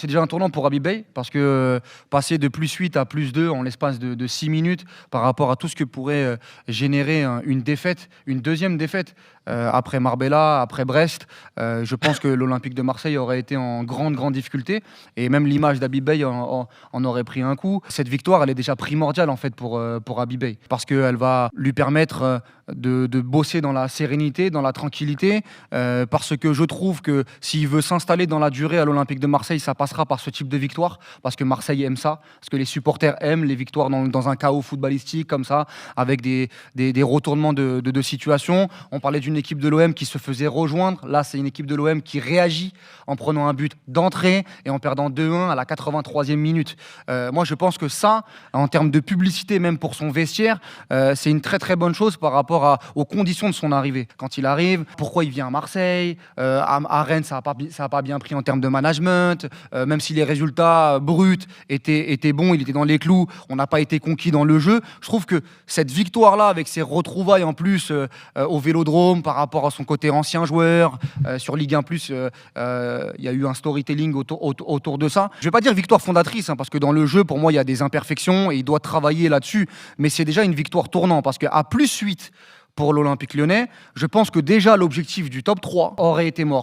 C'est déjà un tournant pour Habib Beye parce que passer de +8 à +2 en l'espace de 6 minutes par rapport à tout ce que pourrait générer une défaite, une deuxième défaite après Marbella, après Brest, je pense que l'Olympique de Marseille aurait été en grande difficulté et même l'image d'Habib Beye en aurait pris un coup. Cette victoire, elle est déjà primordiale en fait pour Habib Beye parce qu'elle va lui permettre de bosser dans la sérénité, dans la tranquillité, parce que je trouve que s'il veut s'installer dans la durée à l'Olympique de Marseille, ça passera par ce type de victoire, parce que Marseille aime ça, parce que les supporters aiment les victoires dans un chaos footballistique comme ça, avec des retournements de situation. On parlait d'une équipe de l'OM qui se faisait rejoindre, là c'est une équipe de l'OM qui réagit en prenant un but d'entrée et en perdant 2-1 à la 83e minute. Moi je pense que ça, en termes de publicité même pour son vestiaire, c'est une très bonne chose par rapport aux conditions de son arrivée. Quand il arrive, pourquoi il vient à Marseille, à Rennes, ça n'a pas bien pris en termes de management, même si les résultats bruts étaient bons, il était dans les clous, on n'a pas été conquis dans le jeu. Je trouve que cette victoire-là, avec ses retrouvailles en plus au Vélodrome par rapport à son côté ancien joueur, sur Ligue 1+, il y a eu un storytelling autour de ça. Je ne vais pas dire victoire fondatrice, hein, parce que dans le jeu, pour moi, il y a des imperfections et il doit travailler là-dessus, mais c'est déjà une victoire tournant, parce qu'à +8 pour l'Olympique lyonnais, je pense que déjà l'objectif du top 3 aurait été mort.